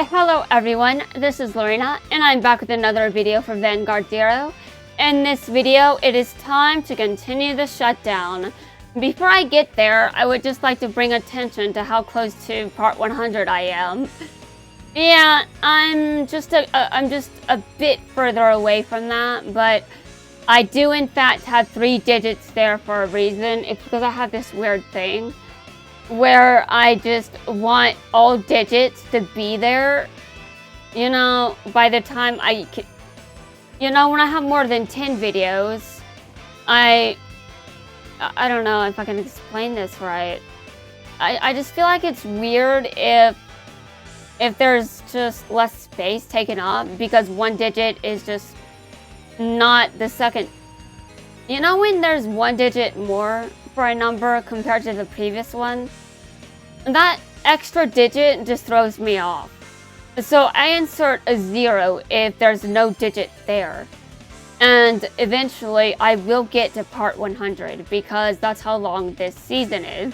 Hello everyone, this is Lorena, and I'm back with another video for Vanguard Zero. In this video, it is time to continue the shutdown. Before I get there, I would just like to bring attention to how close to part 100 I am. Yeah, I'm just a bit further away from that, but I do in fact have 3 digits there for a reason. It's because I have this weird thing where I just want all digits to be there, you know, by the time when I have more than 10 videos, I don't know if I can explain this right. I just feel like it's weird if there's just less space taken up because 1 digit is just not the second. You know when there's 1 digit more for a number compared to the previous one? That extra digit just throws me off. So I insert a 0 if there's no digit there. And eventually I will get to part 100 because that's how long this season is.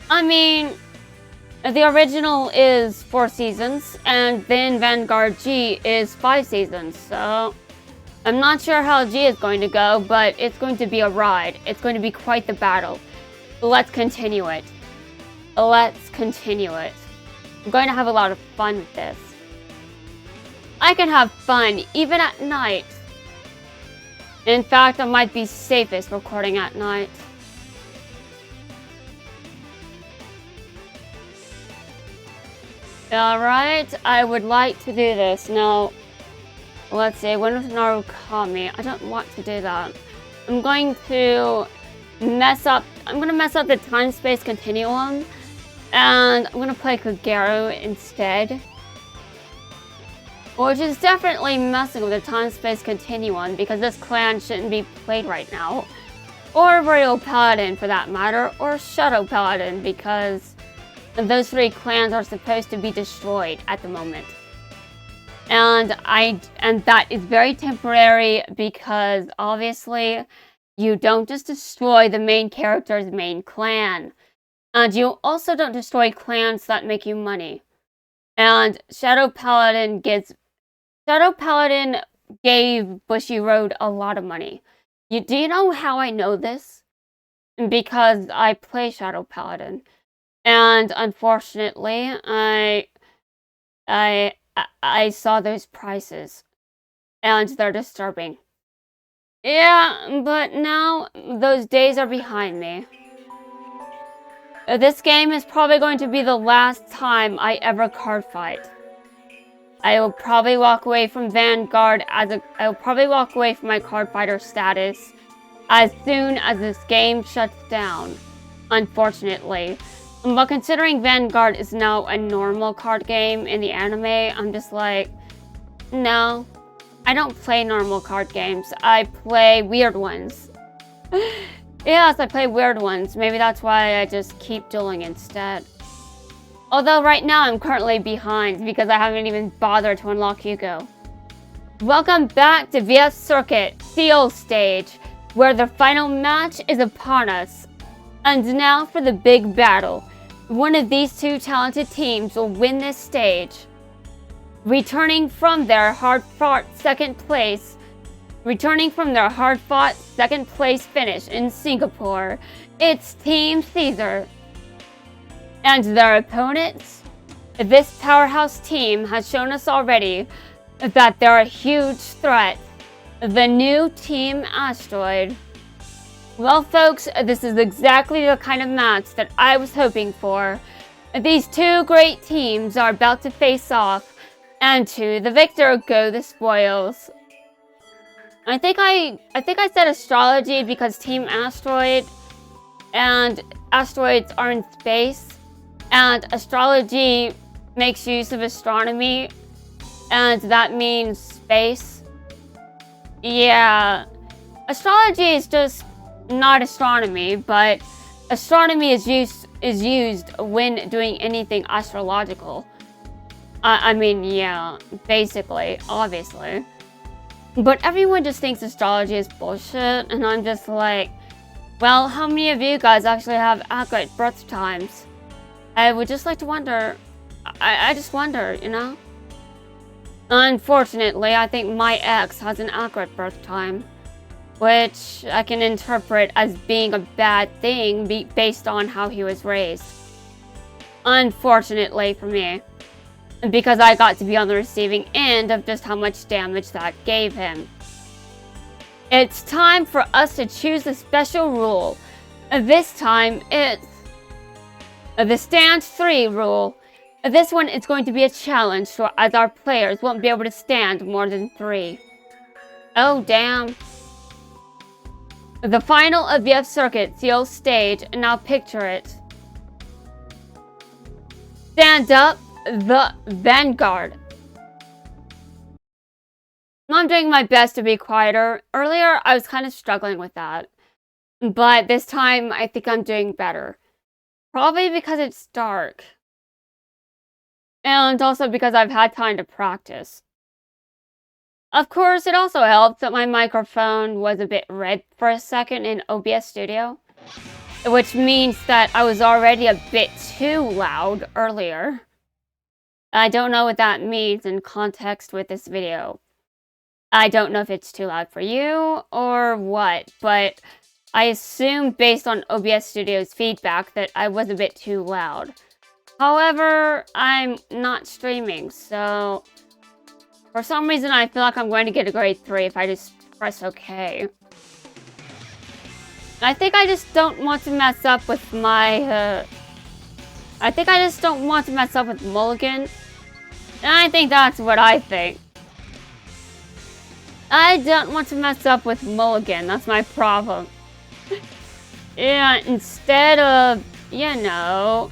I mean, the original is 4 seasons and then Vanguard G is 5 seasons. So I'm not sure how G is going to go, but it's going to be a ride. It's going to be quite the battle. Let's continue it. Let's continue it. I'm going to have a lot of fun with this. I can have fun even at night. In fact, I might be safest recording at night. Alright, I would like to do this. Now, let's see, when was Narukami? I don't want to do that. I'm going to mess up the time-space continuum, and I'm gonna play Kagero instead. Which is definitely messing with the time-space continuum, because this clan shouldn't be played right now. Or Royal Paladin, for that matter, or Shadow Paladin, because those 3 clans are supposed to be destroyed at the moment. And that is very temporary because obviously you don't just destroy the main character's main clan. And you also don't destroy clans that make you money. And Shadow Paladin gave Bushiroad a lot of money. Do you know how I know this? Because I play Shadow Paladin. And unfortunately, I saw those prices, and they're disturbing. Yeah, but now those days are behind me. This game is probably going to be the last time I ever card fight. I will probably walk away from Vanguard I will probably walk away from my card fighter status as soon as this game shuts down, unfortunately. But considering Vanguard is now a normal card game in the anime, I'm just like, no, I don't play normal card games. I play weird ones. Yes, I play weird ones. Maybe that's why I just keep dueling instead. Although right now I'm currently behind because I haven't even bothered to unlock Hugo. Welcome back to VS Circuit, Seal Stage, where the final match is upon us. And now for the big battle. One of these 2 talented teams will win this stage. Returning from their hard-fought second place finish in Singapore, it's Team Caesar. And their opponents? This powerhouse team has shown us already that they're a huge threat. The new Team Asteroid. Well, folks, this is exactly the kind of match that I was hoping for. These 2 great teams are about to face off, and to the victor go the spoils. I think I said astrology because Team Asteroid and asteroids are in space, and astrology makes use of astronomy, and that means space. Yeah, astrology is just not astronomy, but astronomy is used when doing anything astrological. I mean, yeah, basically, obviously. But everyone just thinks astrology is bullshit, and I'm just like, well, how many of you guys actually have accurate birth times? I would just like to wonder, I just wonder, you know? Unfortunately, I think my ex has an accurate birth time, which I can interpret as being a bad thing based on how he was raised. Unfortunately for me, because I got to be on the receiving end of just how much damage that gave him. It's time for us to choose a special rule. This time, it's the Stand 3 rule. This one is going to be a challenge, so as our players won't be able to stand more than 3. Oh, damn. The final of VF Circuit seals stage, and now picture it. Stand up, the Vanguard. I'm doing my best to be quieter. Earlier, I was kind of struggling with that. But this time, I think I'm doing better. Probably because it's dark. And also because I've had time to practice. Of course, it also helps that my microphone was a bit red for a second in OBS Studio, which means that I was already a bit too loud earlier. I don't know what that means in context with this video. I don't know if it's too loud for you or what, but I assume based on OBS Studio's feedback that I was a bit too loud. However, I'm not streaming, so for some reason I feel like I'm going to get a grade 3 if I just press OK. I think I just don't want to mess up with my, I think I just don't want to mess up with Mulligan. And I think that's what I think. I don't want to mess up with Mulligan, that's my problem. Yeah, instead of, you know,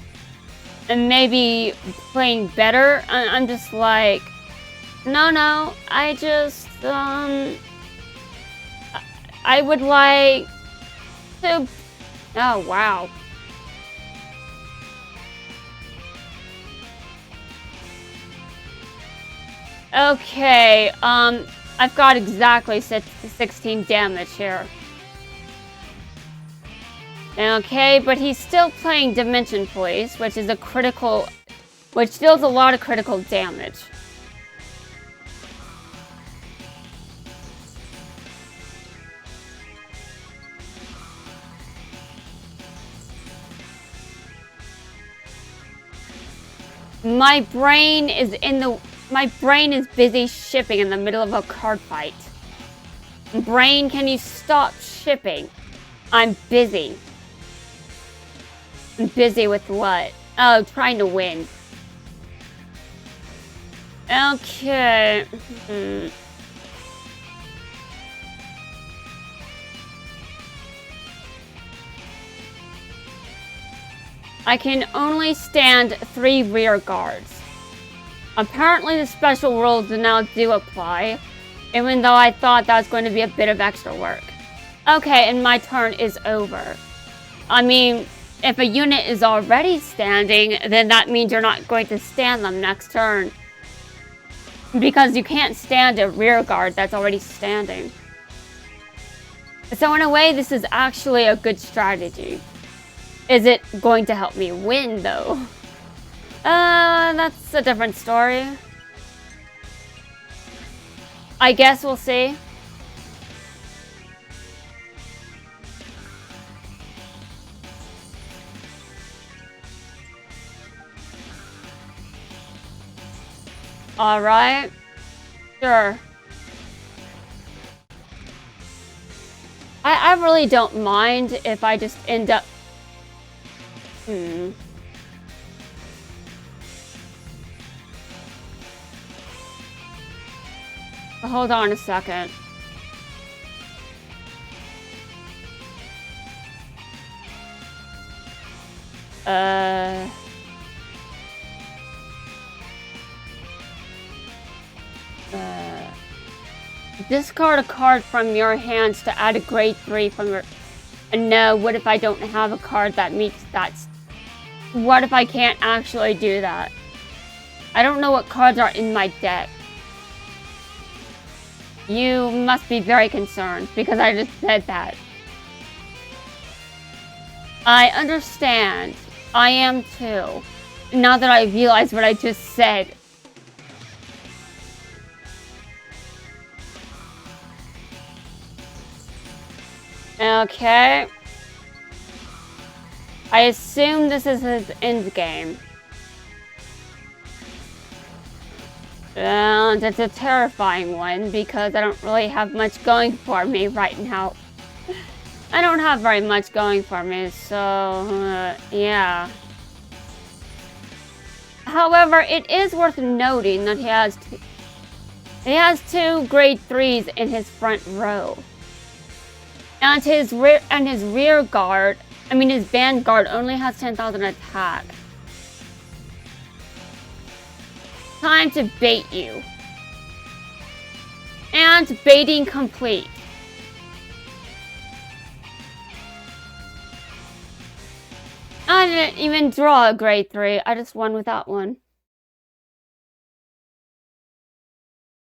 and maybe playing better, I'm just like, no, I just, I would like to, oh, wow. Okay, I've got exactly 16 damage here. Okay, but he's still playing Dimension Police, which is a critical, which deals a lot of critical damage. My brain is busy shipping in the middle of a card fight. Brain, can you stop shipping? I'm busy. Busy with what? Oh, trying to win. Okay. I can only stand 3 rear guards. Apparently the special rules now do apply, even though I thought that was going to be a bit of extra work. Okay, and my turn is over. I mean, if a unit is already standing, then that means you're not going to stand them next turn. Because you can't stand a rear guard that's already standing. So in a way, this is actually a good strategy. Is it going to help me win, though? That's a different story. I guess we'll see. Alright. Sure. I really don't mind if I just end up... Hold on a second. Discard a card from your hands to add a grade 3 from your... No, what if I don't have a card that meets that? What if I can't actually do that? I don't know what cards are in my deck. You must be very concerned because I just said that. I understand. I am too. Now that I realize what I just said. Okay. I assume this is his end game. And it's a terrifying one because I don't really have much going for me right now. I don't have very much going for me, so yeah. However, it is worth noting that he has two grade 3s in his front row. And his rear guard, his vanguard only has 10,000 attack. Time to bait you. And baiting complete. I didn't even draw a grade 3. I just won with that one.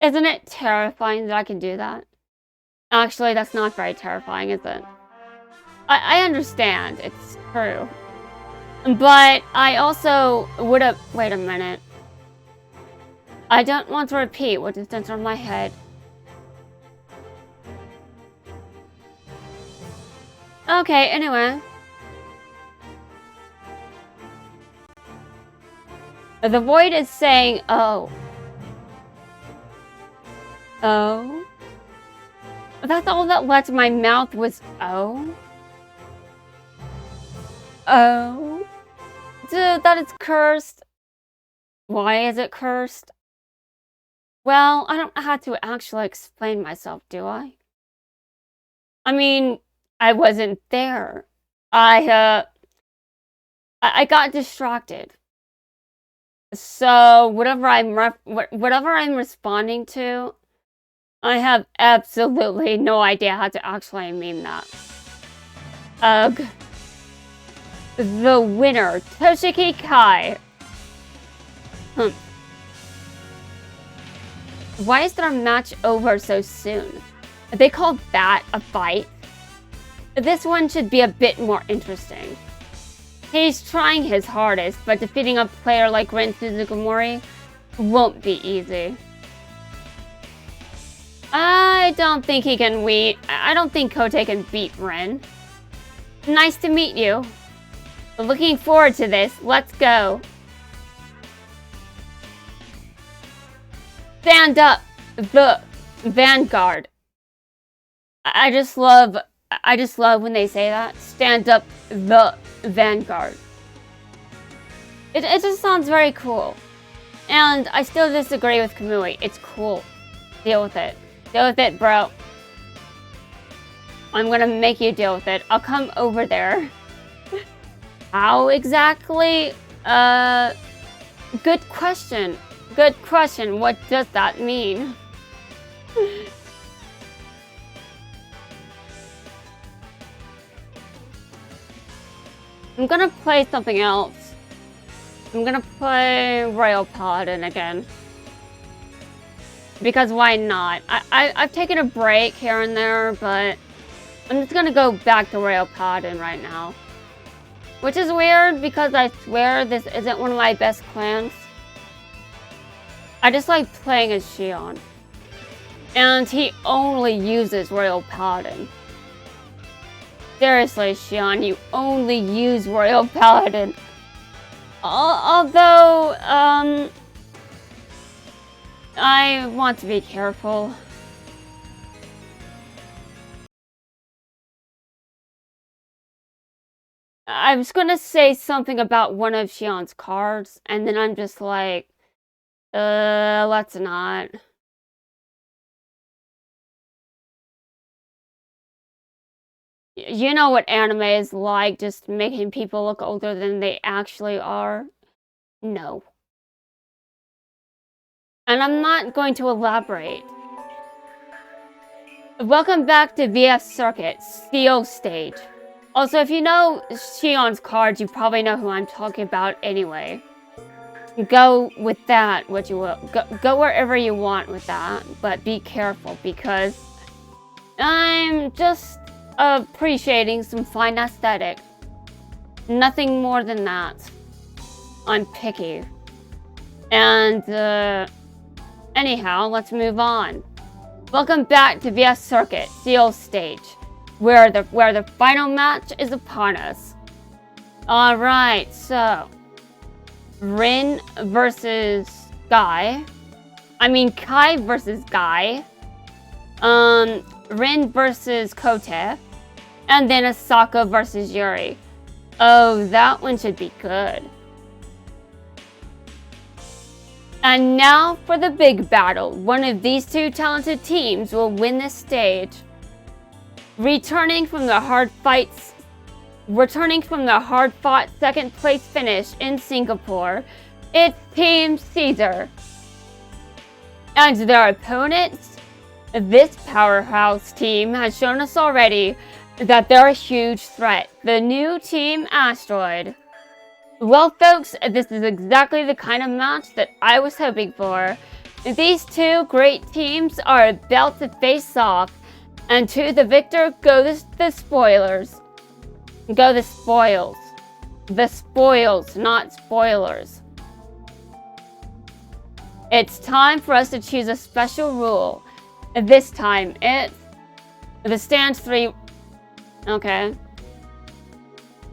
Isn't it terrifying that I can do that? Actually, that's not very terrifying, is it? I understand. It's true. But I also would have... Wait a minute. I don't want to repeat what just entered my head. Okay, anyway. The void is saying, oh. Oh? That's all that left my mouth was, oh? Oh? Dude, that is cursed. Why is it cursed? Well, I don't have to actually explain myself, do I? I wasn't there. I got distracted. So whatever I'm responding to, I have absolutely no idea how to actually mean that. Ugh. The winner, Toshiki Kai. Why is their match over so soon? They call that a fight? This one should be a bit more interesting. He's trying his hardest, but defeating a player like Ren Suzuki won't be easy. I don't think he can I don't think Kotei can beat Ren. Nice to meet you. Looking forward to this. Let's go. Stand up, the vanguard. I just love when they say that. Stand up, the vanguard. It just sounds very cool. And I still disagree with Kamui. It's cool. Deal with it. Deal with it, bro. I'm gonna make you deal with it. I'll come over there. How exactly? Good question. Good question. What does that mean? I'm gonna play something else. I'm gonna play Royal Paladin again. Because why not? I've taken a break here and there, but I'm just gonna go back to Royal Paladin right now. Which is weird because I swear this isn't one of my best clans. I just like playing as Xion. And he only uses Royal Paladin. Seriously, Xion, you only use Royal Paladin. Although, I want to be careful. I was gonna say something about one of Xion's cards, and then I'm just like, let's not. You know what anime is like, just making people look older than they actually are? No. And I'm not going to elaborate. Welcome back to VF Circuit, Steel Stage. Also, if you know Xion's cards, you probably know who I'm talking about anyway. Go with that, what you will. Go wherever you want with that, but be careful because I'm just appreciating some fine aesthetic. Nothing more than that. I'm picky. And, anyhow, let's move on. Welcome back to VS Circuit, Seal Stage, where the final match is upon us. Alright, so Rin versus Guy. I mean Kai versus Guy. Rin versus Kote. And then Asaka versus Yuri. Oh, that one should be good. And now for the big battle. One of these two talented teams will win this stage. Returning from the hard-fought second place finish in Singapore, it's Team Caesar. And their opponents? This powerhouse team has shown us already that they're a huge threat. The new Team Asteroid. Well, folks, this is exactly the kind of match that I was hoping for. These two great teams are about to face off, and to the victor go the spoilers. Go the spoils. The spoils, not spoilers. It's time for us to choose a special rule. This time, it's the stand 3. Okay.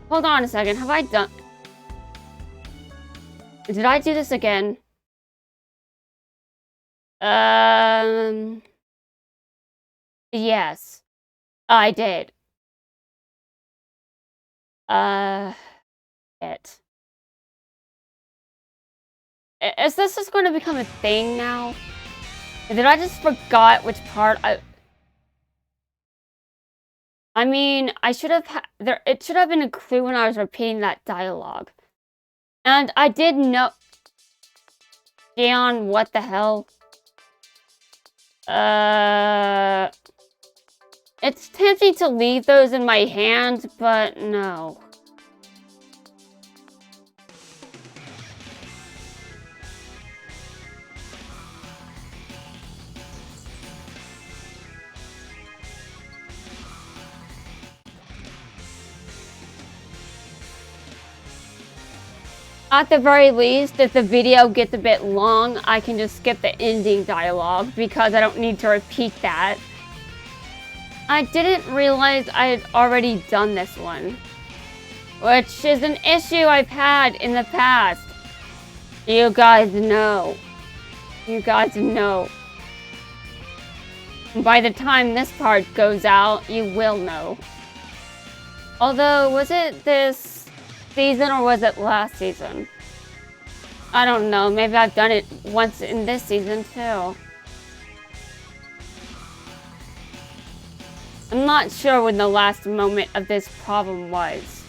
Hold on a second. Have I done... Did I do this again? Yes. I did. Is this just going to become a thing now? Did I just forgot which part I mean, I should have it should have been a clue when I was repeating that dialogue. And I did know... Dion, what the hell? It's tempting to leave those in my hand, but no. At the very least, if the video gets a bit long, I can just skip the ending dialogue because I don't need to repeat that. I didn't realize I had already done this one, which is an issue I've had in the past. You guys know. You guys know. By the time this part goes out, you will know. Although, was it this season or was it last season? I don't know. Maybe I've done it once in this season too. I'm not sure when the last moment of this problem was.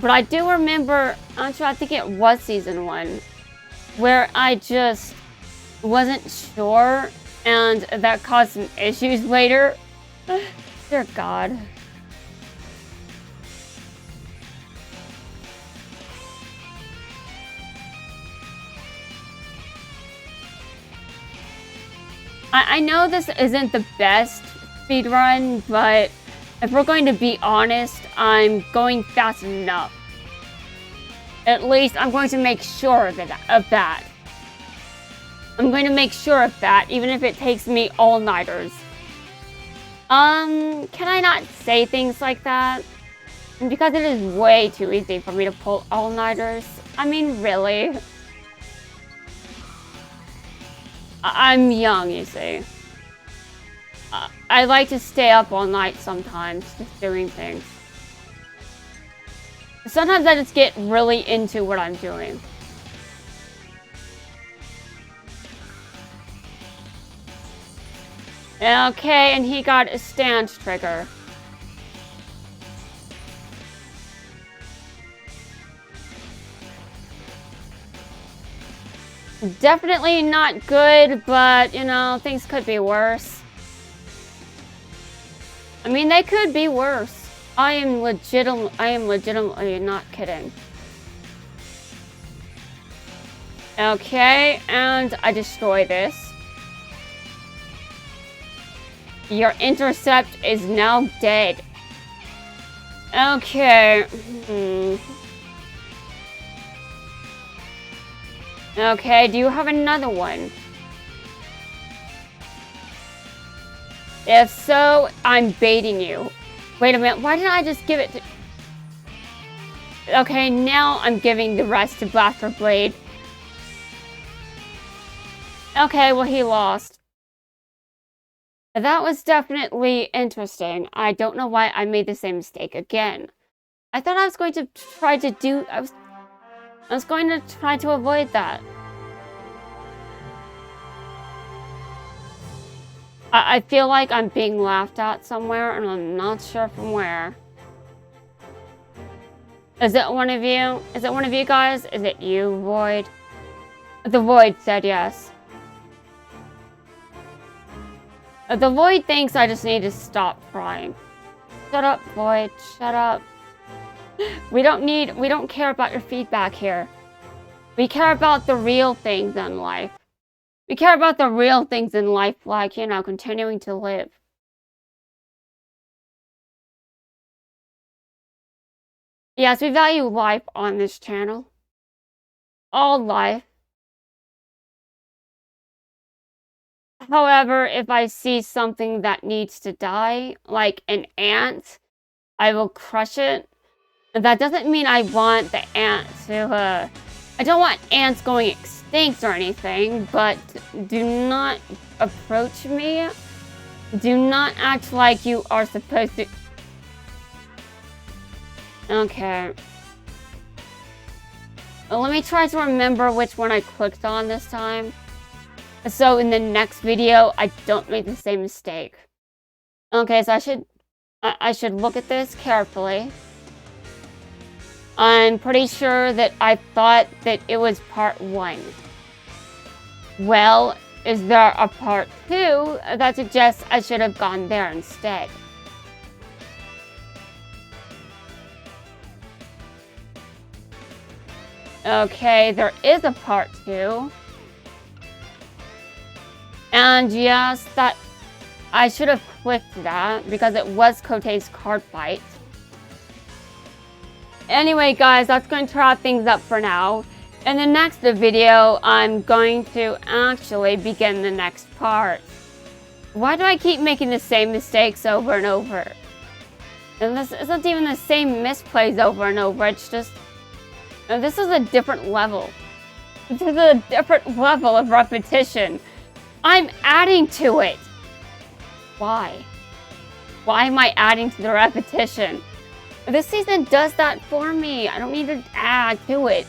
But I do remember, actually I think it was season 1, where I just wasn't sure and that caused some issues later. Dear God. I know this isn't the best speedrun, but if we're going to be honest, I'm going fast enough. At least I'm going to make sure of that. I'm going to make sure of that, even if it takes me all-nighters. Can I not say things like that? Because it is way too easy for me to pull all-nighters. I mean, really? I'm young, you see. I like to stay up all night sometimes, just doing things. Sometimes I just get really into what I'm doing. Okay, and he got a stand trigger. Definitely not good, but, you know, things could be worse. I mean, they could be worse. I am legitimately not kidding. Okay, and I destroy this. Your intercept is now dead. Okay. Okay, do you have another one? If so, I'm baiting you. Wait a minute, why did I just give it to... Okay, now I'm giving the rest to Blaster Blade. Okay, well, he lost. That was definitely interesting. I don't know why I made the same mistake again. I thought I was going to try to do... I was going to try to avoid that. I feel like I'm being laughed at somewhere, and I'm not sure from where. Is it one of you? Is it one of you guys? Is it you, Void? The Void said yes. The Void thinks I just need to stop crying. Shut up, Void. Shut up. We don't care about your feedback here. We care about the real things in life. We care about the real things in life, like, you know, continuing to live. Yes, we value life on this channel. All life. However, if I see something that needs to die, like an ant, I will crush it. That doesn't mean I want the ant to, I don't want ants going extinct or anything, but do not approach me. Do not act like you are supposed to... Okay. Well, let me try to remember which one I clicked on this time. So in the next video, I don't make the same mistake. Okay, so I should look at this carefully. I'm pretty sure that I thought that it was part 1. Well, is there a part 2 that suggests I should have gone there instead? Okay, there is a part 2. And yes, that I should have clicked that because it was Kotei's card fight. Anyway, guys, that's going to wrap things up for now. In the next video, I'm going to actually begin the next part. Why do I keep making the same mistakes over and over? And this isn't even the same misplays over and over, it's just... this is a different level. This is a different level of repetition. I'm adding to it. Why? Why am I adding to the repetition? This season does that for me. I don't need to add to it.